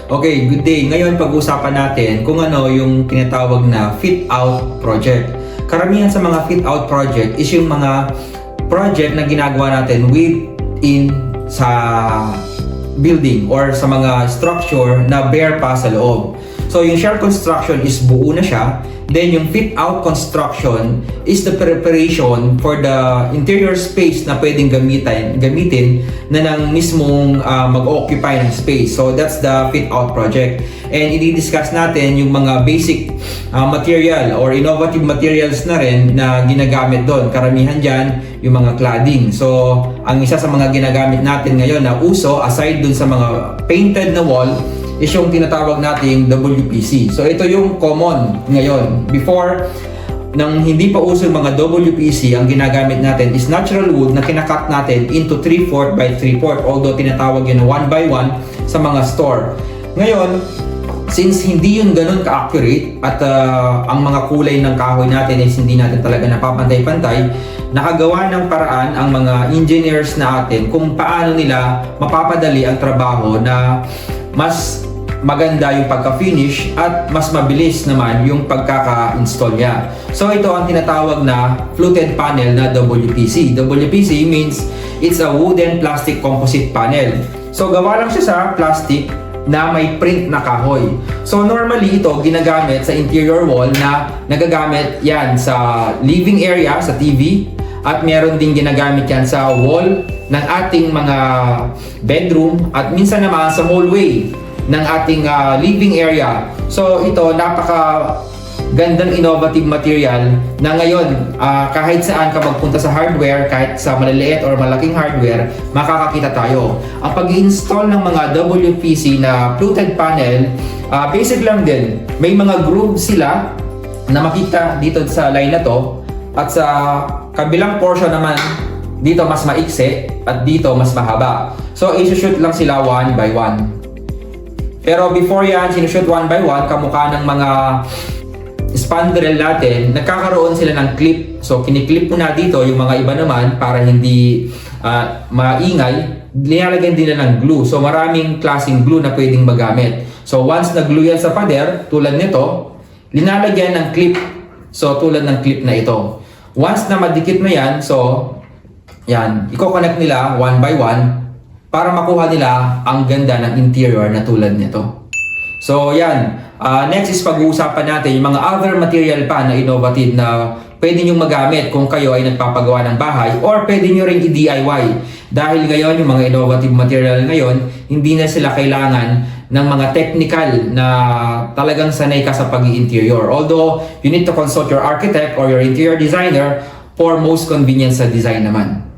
Okay, good day. Ngayon pag-usapan natin kung ano yung tinatawag na fit-out project. Karamihan sa mga fit-out project is yung mga project na ginagawa natin within sa building or sa mga structure na bare pa sa loob. So yung shell construction is buo na siya. Then yung fit-out construction is the preparation for the interior space na pwedeng gamitin na ng mismong mag-occupy ng space. So that's the fit-out project. And i-discuss natin yung mga basic material or innovative materials na rin na ginagamit doon. Karamihan dyan yung mga cladding. So ang isa sa mga ginagamit natin ngayon na uso aside dun sa mga painted na wall is yung tinatawag nating WPC. So ito yung common ngayon. Before, nang hindi pa uso yung mga WPC, ang ginagamit natin is natural wood na kinakat natin into 3/4 by 3/4, although tinatawag yun 1 by 1 sa mga store. Ngayon, since hindi yun ganun ka-accurate at ang mga kulay ng kahoy natin is hindi natin talaga napapantay-pantay, nakagawa ng paraan ang mga engineers na atin kung paano nila mapapadali ang trabaho na mas maganda yung pagka-finish at mas mabilis naman yung pagkaka-install niya. So ito ang tinatawag na fluted panel na WPC. WPC means it's a wooden plastic composite panel. So gawa lang siya sa plastic na may print na kahoy. So normally ito ginagamit sa interior wall na nagagamit yan sa living area, sa TV, at meron din ginagamit yan sa wall ng ating mga bedroom at minsan naman sa hallway ng ating living area. So ito napaka gandang innovative material na ngayon kahit saan ka magpunta sa hardware, kahit sa maliliit or malaking hardware, makakakita tayo. Ang pag-install ng mga WPC na fluted panel, basic lang din. May mga grooves sila na makita dito sa line na to, at sa kabilang portion naman dito mas maikse at dito mas mahaba. So i-shoot lang sila 1 by 1. Pero before yan, sinushoot 1 by 1, kamukha ng mga spandrel natin, nagkakaroon sila ng clip. So kiniklip muna dito yung mga iba naman para hindi maingay. Nilalagyan din nila ng glue. So maraming klaseng glue na pwedeng magamit. So once na-glue yan sa pader, tulad nito, linalagyan ng clip. So tulad ng clip na ito. Once na madikit na yan, so yan, i-connect nila 1 by 1 para makuha nila ang ganda ng interior na tulad nito. So yan, next is pag-uusapan natin yung mga other material pa na innovative na pwede nyo magamit kung kayo ay nagpapagawa ng bahay or pwede nyo rin i-DIY. Dahil ngayon yung mga innovative material ngayon, hindi na sila kailangan ng mga technical na talagang sanay ka sa pag-i-interior. Although, you need to consult your architect or your interior designer for most convenience sa design naman.